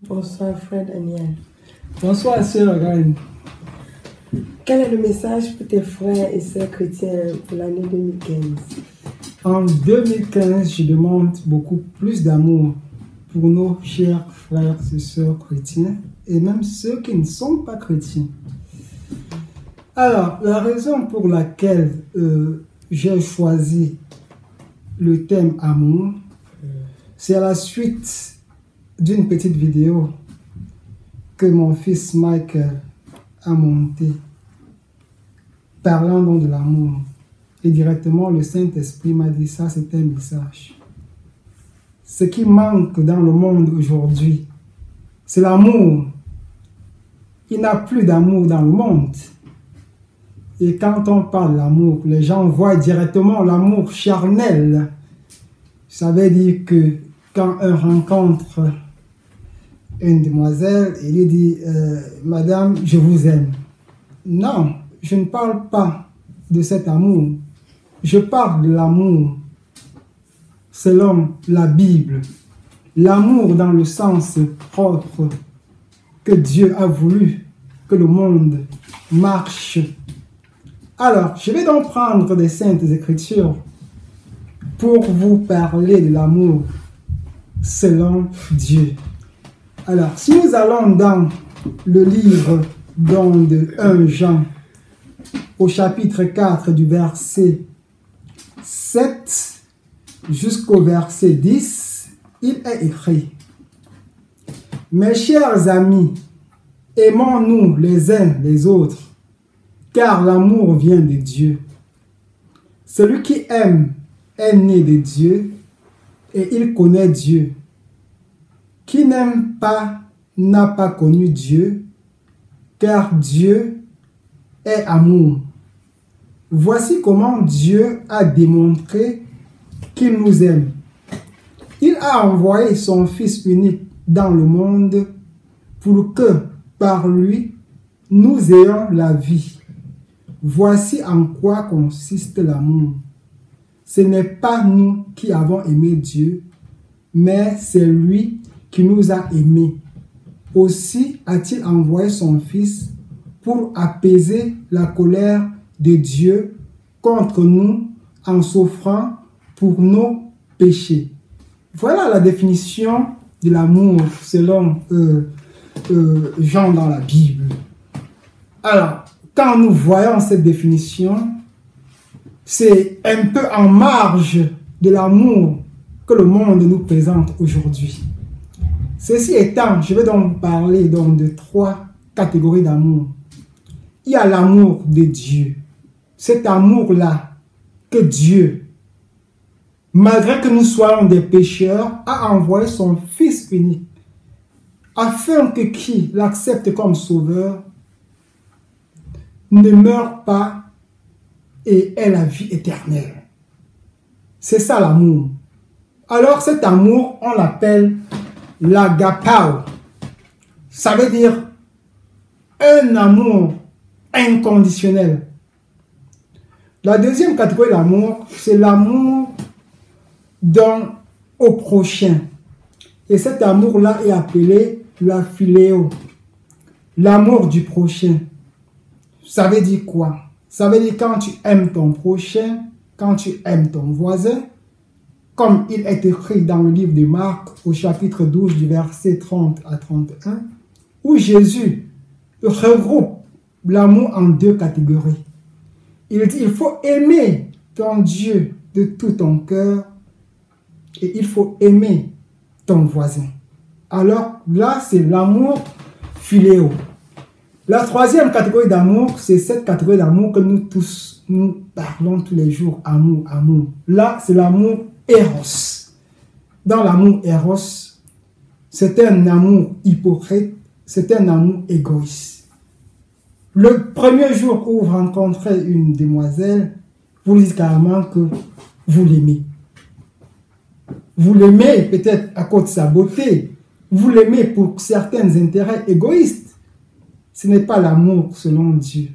Bonsoir Fred Aniel. Bonsoir sœur Gaëlle. Quel est le message pour tes frères et sœurs chrétiens pour l'année 2015? En 2015, je demande beaucoup plus d'amour pour nos chers frères et sœurs chrétiens et même ceux qui ne sont pas chrétiens. Alors, la raison pour laquelle j'ai choisi le thème amour, c'est à la suite d'une petite vidéo que mon fils Mike a montée, parlant donc de l'amour. Et directement, le Saint-Esprit m'a dit ça, c'est un message. Ce qui manque dans le monde aujourd'hui, c'est l'amour. Il n'y a plus d'amour dans le monde. Et quand on parle d'amour, les gens voient directement l'amour charnel. Ça veut dire que quand on rencontre une demoiselle, il lui dit Madame, je vous aime. Non, je ne parle pas de cet amour. Je parle de l'amour selon la Bible. L'amour dans le sens propre que Dieu a voulu que le monde marche. Alors, je vais donc prendre des saintes écritures pour vous parler de l'amour selon Dieu. Alors, si nous allons dans le livre de 1 Jean, au chapitre 4 du verset 7 jusqu'au verset 10, il est écrit: Mes chers amis, aimons-nous les uns les autres, car l'amour vient de Dieu. Celui qui aime est né de Dieu et il connaît Dieu. Qui n'aime pas n'a pas connu Dieu, car Dieu est amour. Voici comment Dieu a démontré qu'il nous aime. Il a envoyé son Fils unique dans le monde pour que, par lui, nous ayons la vie. Voici en quoi consiste l'amour. Ce n'est pas nous qui avons aimé Dieu, mais c'est lui qui nous a aimés. Aussi a-t-il envoyé son Fils pour apaiser la colère de Dieu contre nous en souffrant pour nos péchés. Voilà la définition de l'amour selon Jean dans la Bible. Alors, quand nous voyons cette définition, c'est un peu en marge de l'amour que le monde nous présente aujourd'hui. Ceci étant, je vais donc parler de 3 catégories d'amour. Il y a l'amour de Dieu. Cet amour-là que Dieu, malgré que nous soyons des pécheurs, a envoyé son Fils unique afin que qui l'accepte comme sauveur ne meure pas et ait la vie éternelle. C'est ça l'amour. Alors cet amour, on l'appelle l'agapao. Ça veut dire un amour inconditionnel. La deuxième catégorie d'amour, c'est l'amour au prochain. Et cet amour-là est appelé la philéo. L'amour du prochain. Ça veut dire quoi? Ça veut dire quand tu aimes ton prochain, quand tu aimes ton voisin, comme il est écrit dans le livre de Marc au chapitre 12 du verset 30 à 31, où Jésus regroupe l'amour en 2 catégories. Il dit il faut aimer ton Dieu de tout ton cœur et il faut aimer ton voisin. Alors là, c'est l'amour philéo. La 3e catégorie d'amour, c'est cette catégorie d'amour que nous tous, nous parlons tous les jours. Amour, amour. Là, c'est l'amour Eros. Dans l'amour Eros, c'est un amour hypocrite, c'est un amour égoïste. Le premier jour où vous rencontrez une demoiselle, vous dites carrément que vous l'aimez. Vous l'aimez peut-être à cause de sa beauté, vous l'aimez pour certains intérêts égoïstes. Ce n'est pas l'amour selon Dieu.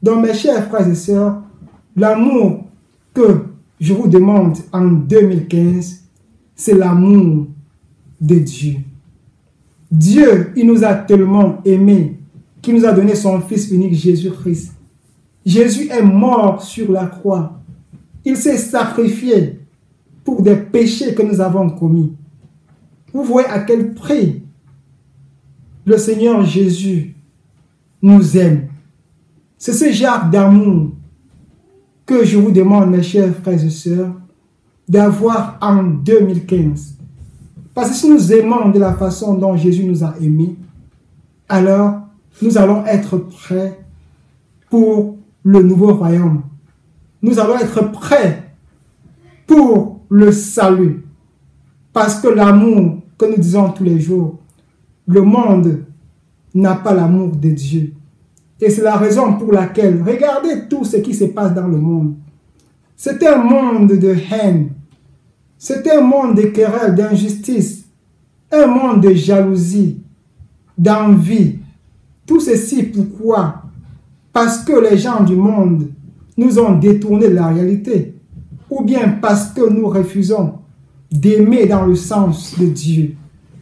Donc mes chers frères et sœurs, l'amour que je vous demande en 2015, c'est l'amour de Dieu. Dieu, il nous a tellement aimés qu'il nous a donné son Fils unique, Jésus-Christ. Jésus est mort sur la croix. Il s'est sacrifié pour des péchés que nous avons commis. Vous voyez à quel prix le Seigneur Jésus nous aime. C'est ce genre d'amour que je vous demande, mes chers frères et sœurs, d'avoir en 2015. Parce que si nous aimons de la façon dont Jésus nous a aimés, alors nous allons être prêts pour le nouveau royaume. Nous allons être prêts pour le salut. Parce que l'amour que nous disons tous les jours, le monde n'a pas l'amour de Dieu. Et c'est la raison pour laquelle, regardez tout ce qui se passe dans le monde. C'est un monde de haine. C'est un monde de querelles, d'injustice. Un monde de jalousie, d'envie. Tout ceci, pourquoi? Parce que les gens du monde nous ont détourné de la réalité. Ou bien parce que nous refusons d'aimer dans le sens de Dieu.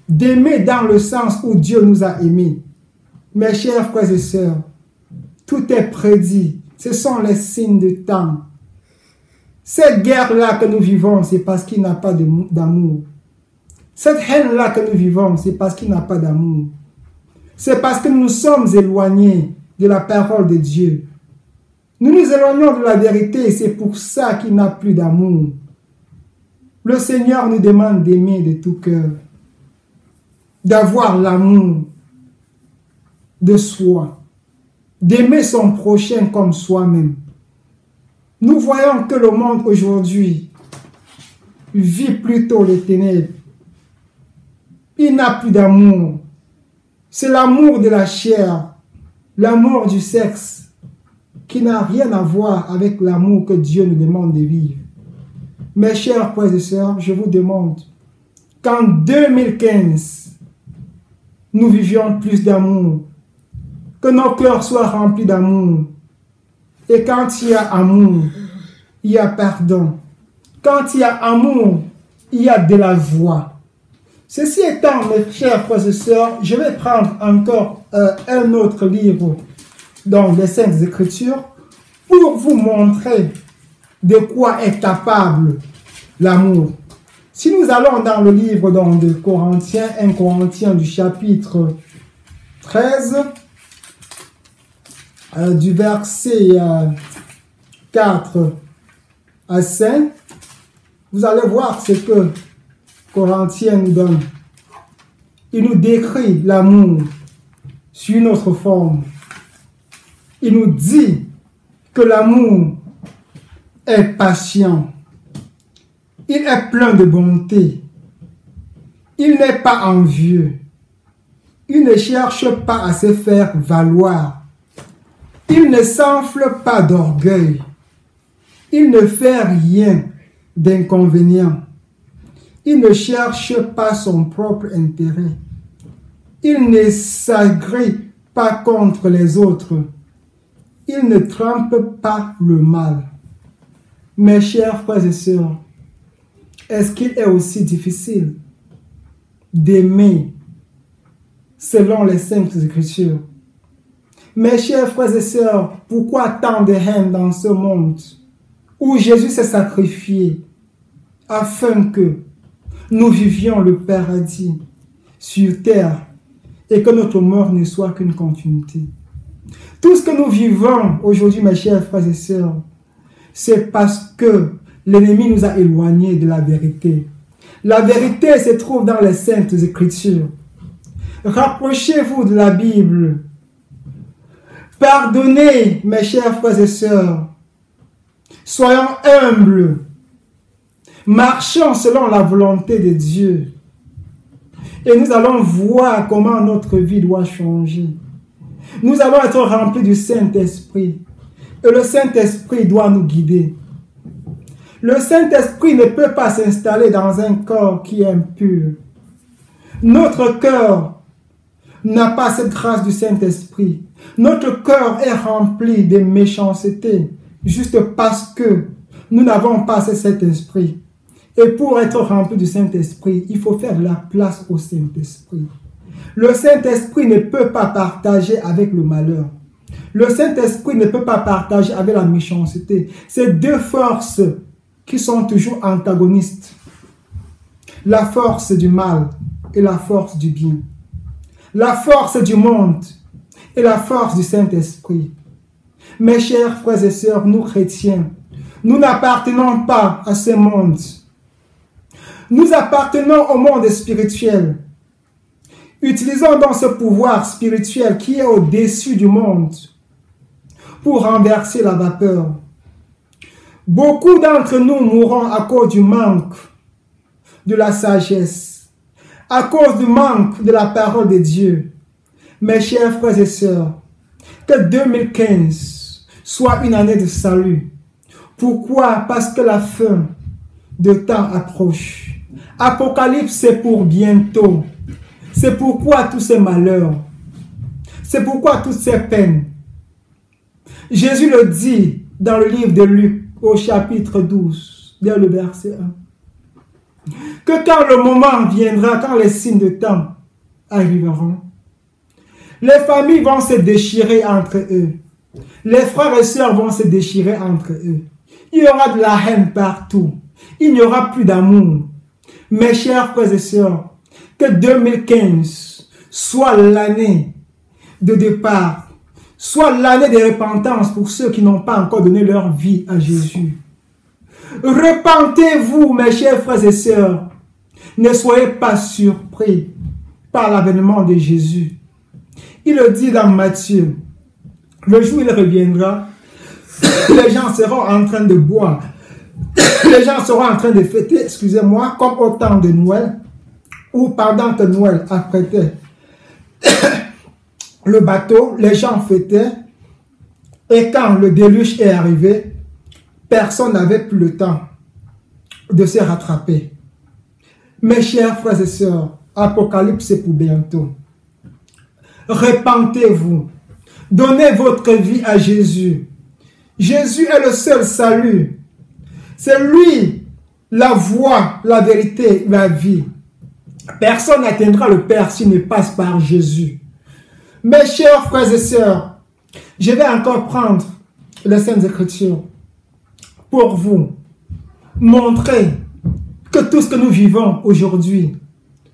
D'aimer dans le sens où Dieu nous a aimés. Mes chers frères et sœurs, tout est prédit. Ce sont les signes de temps. Cette guerre-là que nous vivons, c'est parce qu'il n'y a pas d'amour. Cette haine-là que nous vivons, c'est parce qu'il n'y a pas d'amour. C'est parce que nous nous sommes éloignés de la parole de Dieu. Nous nous éloignons de la vérité et c'est pour ça qu'il n'y a plus d'amour. Le Seigneur nous demande d'aimer de tout cœur, d'avoir l'amour de soi, d'aimer son prochain comme soi-même. Nous voyons que le monde aujourd'hui vit plutôt les ténèbres. Il n'a plus d'amour. C'est l'amour de la chair, l'amour du sexe, qui n'a rien à voir avec l'amour que Dieu nous demande de vivre. Mes chers frères et sœurs, je vous demande qu'en 2015, nous vivions plus d'amour, que nos cœurs soient remplis d'amour. Et quand il y a amour, il y a pardon. Quand il y a amour, il y a de la joie. Ceci étant, mes chers frères et sœurs, je vais prendre encore un autre livre dans les Saintes Écritures pour vous montrer de quoi est capable l'amour. Si nous allons dans le livre de Corinthiens, 1 Corinthiens du chapitre 13, du verset 4 à 5, vous allez voir ce que Corinthiens nous donne. Il nous décrit l'amour sur une autre forme. Il nous dit que l'amour est patient. Il est plein de bonté. Il n'est pas envieux. Il ne cherche pas à se faire valoir. Il ne s'enfle pas d'orgueil. Il ne fait rien d'inconvénient. Il ne cherche pas son propre intérêt. Il ne s'agrée pas contre les autres. Il ne trempe pas le mal. Mes chers frères et sœurs, est-ce qu'il est aussi difficile d'aimer selon les Saintes Écritures? Mes chers frères et sœurs, pourquoi tant de haine dans ce monde où Jésus s'est sacrifié afin que nous vivions le paradis sur terre et que notre mort ne soit qu'une continuité? Tout ce que nous vivons aujourd'hui, mes chers frères et sœurs, c'est parce que l'ennemi nous a éloignés de la vérité. La vérité se trouve dans les Saintes Écritures. Rapprochez-vous de la Bible. Pardonnez, mes chers frères et sœurs. Soyons humbles. Marchons selon la volonté de Dieu. Et nous allons voir comment notre vie doit changer. Nous allons être remplis du Saint-Esprit. Et le Saint-Esprit doit nous guider. Le Saint-Esprit ne peut pas s'installer dans un corps qui est impur. Notre cœur n'a pas cette grâce du Saint-Esprit. Notre cœur est rempli de méchanceté, juste parce que nous n'avons pas ce Saint-Esprit. Et pour être rempli du Saint-Esprit, il faut faire de la place au Saint-Esprit. Le Saint-Esprit ne peut pas partager avec le malheur. Le Saint-Esprit ne peut pas partager avec la méchanceté. C'est deux forces qui sont toujours antagonistes. La force du mal et la force du bien. La force du monde et la force du Saint-Esprit. Mes chers frères et sœurs, nous chrétiens, nous n'appartenons pas à ce monde. Nous appartenons au monde spirituel. Utilisons donc ce pouvoir spirituel qui est au-dessus du monde pour renverser la vapeur. Beaucoup d'entre nous mourront à cause du manque de la sagesse, à cause du manque de la parole de Dieu. Mes chers frères et sœurs, que 2015 soit une année de salut. Pourquoi? Parce que la fin de temps approche. Apocalypse, c'est pour bientôt. C'est pourquoi tous ces malheurs. C'est pourquoi toutes ces peines. Jésus le dit dans le livre de Luc, au chapitre 12, dès le verset 1. Que quand le moment viendra, quand les signes de temps arriveront, les familles vont se déchirer entre eux. Les frères et sœurs vont se déchirer entre eux. Il y aura de la haine partout. Il n'y aura plus d'amour. Mes chers frères et sœurs, que 2015 soit l'année de départ, soit l'année de repentance pour ceux qui n'ont pas encore donné leur vie à Jésus. Repentez-vous, mes chers frères et sœurs. Ne soyez pas surpris par l'avènement de Jésus. Il le dit dans Matthieu. Le jour où il reviendra, les gens seront en train de boire. Les gens seront en train de fêter, excusez-moi, comme au temps de Noël, ou pendant que Noël apprêtait le bateau, les gens fêtaient, et quand le déluge est arrivé, personne n'avait plus le temps de se rattraper. Mes chers frères et sœurs, Apocalypse c'est pour bientôt. Repentez-vous, donnez votre vie à Jésus. Jésus est le seul salut. C'est lui la voie, la vérité, la vie. Personne n'atteindra le Père s'il ne passe par Jésus. Mes chers frères et sœurs, je vais encore prendre les Saintes Écritures pour vous montrer que tout ce que nous vivons aujourd'hui,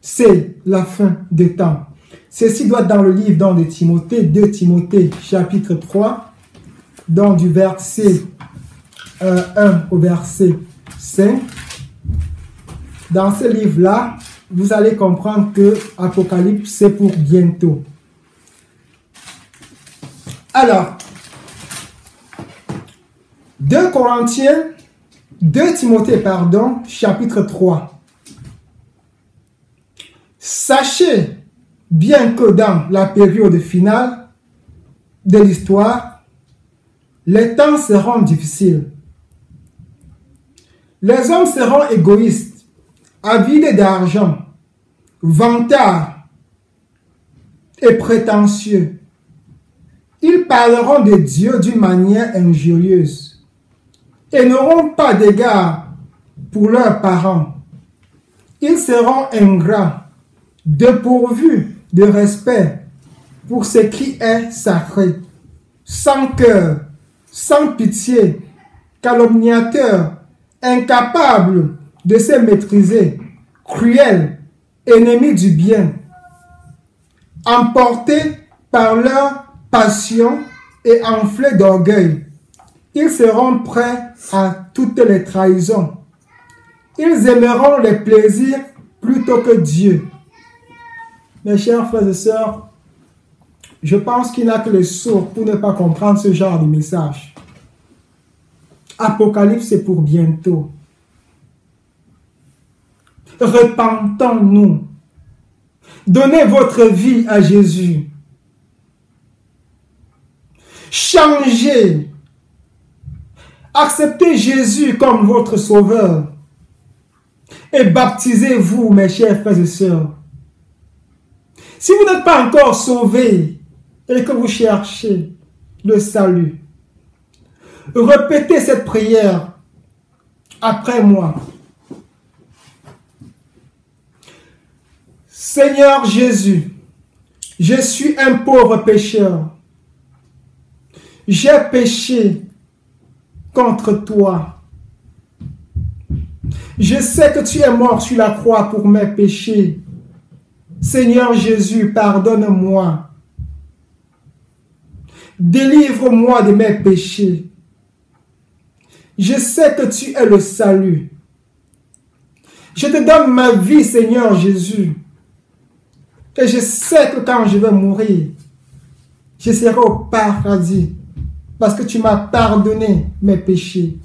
c'est la fin des temps. Ceci doit être dans le livre de Timothée, 2 Timothée, chapitre 3, dans du verset 1 au verset 5. Dans ce livre-là, vous allez comprendre que Apocalypse, c'est pour bientôt. Alors, 2 Timothée, chapitre 3. Sachez bien que dans la période finale de l'histoire, les temps seront difficiles. Les hommes seront égoïstes, avides d'argent, vantards et prétentieux. Ils parleront de Dieu d'une manière injurieuse et n'auront pas d'égard pour leurs parents. Ils seront ingrats, dépourvus de respect pour ce qui est sacré, sans cœur, sans pitié, calomniateurs, incapables de se maîtriser, cruels, ennemis du bien, emportés par leur passion et enflés d'orgueil. Ils seront prêts à toutes les trahisons. Ils aimeront les plaisirs plutôt que Dieu. Mes chers frères et sœurs, je pense qu'il n'y a que les sourds pour ne pas comprendre ce genre de message. Apocalypse, c'est pour bientôt. Repentons-nous. Donnez votre vie à Jésus. Changez. Acceptez Jésus comme votre sauveur. Et baptisez-vous, mes chers frères et sœurs. Si vous n'êtes pas encore sauvés et que vous cherchez le salut, répétez cette prière après moi. Seigneur Jésus, Je suis un pauvre pécheur. J'ai péché contre toi. Je sais que tu es mort sur la croix pour mes péchés. Seigneur Jésus, pardonne-moi. Délivre-moi de mes péchés. Je sais que tu es le salut. Je te donne ma vie, Seigneur Jésus. Et je sais que quand je vais mourir, je serai au paradis parce que tu m'as pardonné mes péchés.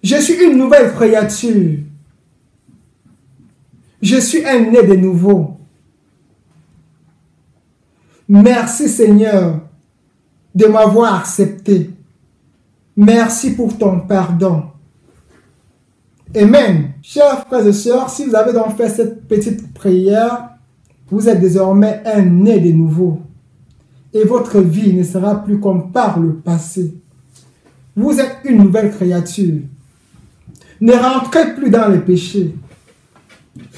Je suis une nouvelle créature. Je suis un né de nouveau. Merci Seigneur de m'avoir accepté. Merci pour ton pardon. Amen. Chers frères et sœurs, si vous avez donc fait cette petite prière, vous êtes désormais un né de nouveau. Et votre vie ne sera plus comme par le passé. Vous êtes une nouvelle créature. Ne rentrez plus dans les péchés.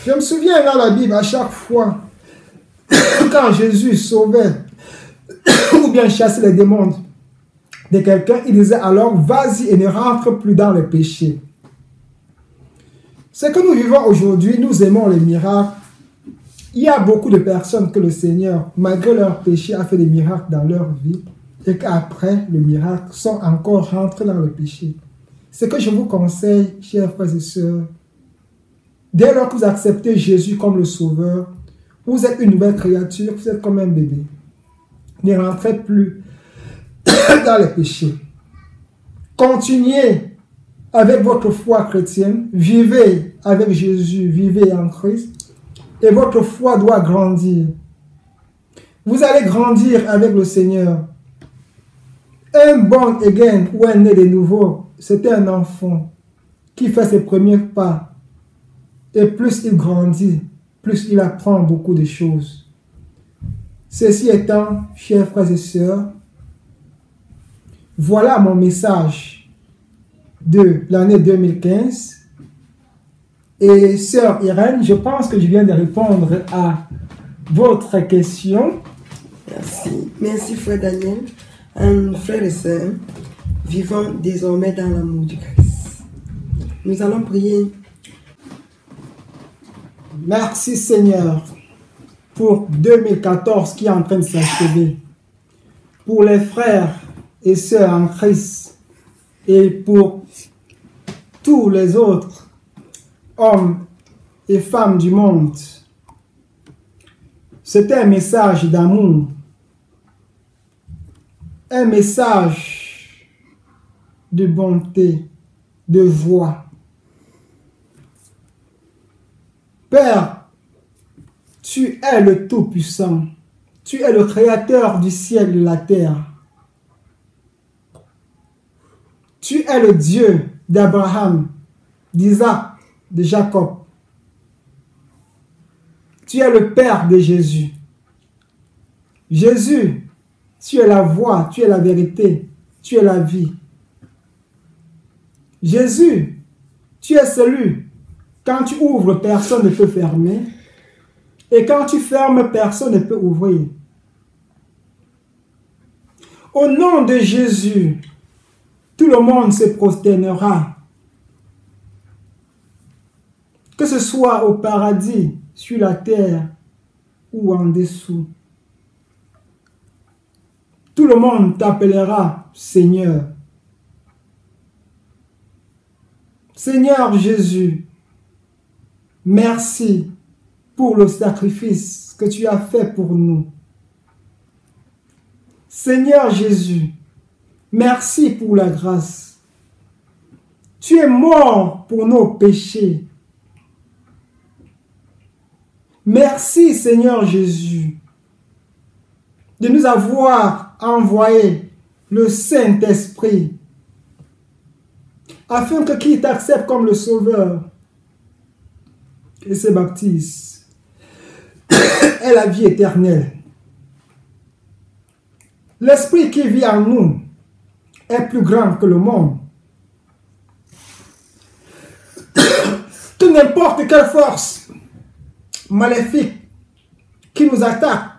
Je me souviens dans la Bible, à chaque fois, quand Jésus sauvait ou bien chassait les démons de quelqu'un, il disait alors, vas-y et ne rentre plus dans les péchés. Ce que nous vivons aujourd'hui, nous aimons les miracles. Il y a beaucoup de personnes que le Seigneur, malgré leurs péchés, a fait des miracles dans leur vie et qu'après le miracle, sont encore rentrés dans le péché. Ce que je vous conseille, chers frères et sœurs, dès lors que vous acceptez Jésus comme le Sauveur, vous êtes une nouvelle créature, vous êtes comme un bébé. Ne rentrez plus dans les péchés. Continuez avec votre foi chrétienne, vivez avec Jésus, vivez en Christ, et votre foi doit grandir. Vous allez grandir avec le Seigneur. Un born again ou un né de nouveau, c'est un enfant qui fait ses premiers pas. Et plus il grandit, plus il apprend beaucoup de choses. Ceci étant, chers frères et sœurs, voilà mon message de l'année 2015. Et sœur Irène, je pense que je viens de répondre à votre question. Merci. Merci, frère Daniel. Frères et sœurs, vivons désormais dans l'amour du Christ. Nous allons prier. Merci Seigneur pour 2014 qui est en train de s'achever. Pour les frères et sœurs en Christ et pour tous les autres hommes et femmes du monde. C'est un message d'amour, un message de bonté, de joie. Père, tu es le Tout-Puissant, tu es le Créateur du ciel et de la terre. Tu es le Dieu d'Abraham, d'Isaac, de Jacob. Tu es le Père de Jésus. Jésus, tu es la voie, tu es la vérité, tu es la vie. Jésus, tu es celui, quand tu ouvres, personne ne peut fermer. Et quand tu fermes, personne ne peut ouvrir. Au nom de Jésus, tout le monde se prosternera. Que ce soit au paradis, sur la terre ou en dessous. Tout le monde t'appellera Seigneur. Seigneur Jésus, merci pour le sacrifice que tu as fait pour nous. Seigneur Jésus, merci pour la grâce. Tu es mort pour nos péchés. Merci Seigneur Jésus de nous avoir envoyé le Saint-Esprit afin que qui t'accepte comme le Sauveur et se baptise ait la vie éternelle. L'Esprit qui vit en nous est plus grand que le monde. Que n'importe quelle force maléfique qui nous attaque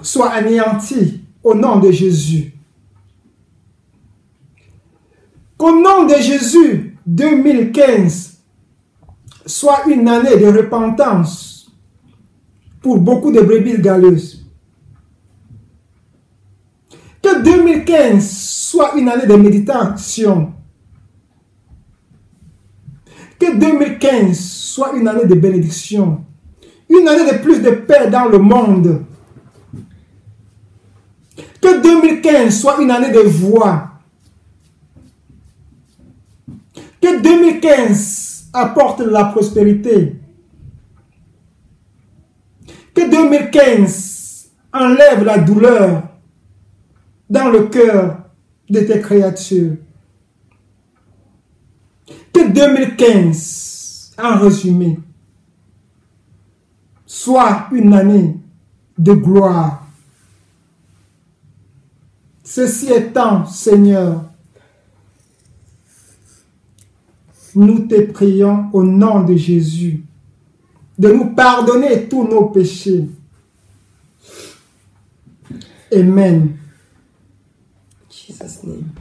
soit anéanti au nom de Jésus. Qu'au nom de Jésus, 2015 soit une année de repentance pour beaucoup de brebis galeuses. Que 2015 soit une année de méditation. Que 2015 soit une année de bénédiction. Une année de plus de paix dans le monde. Que 2015 soit une année de voix. Que 2015 apporte la prospérité. Que 2015 enlève la douleur dans le cœur de tes créatures. Que 2015, en résumé, soit une année de gloire. Ceci étant, Seigneur, nous te prions au nom de Jésus de nous pardonner tous nos péchés. Amen. Jesus' name.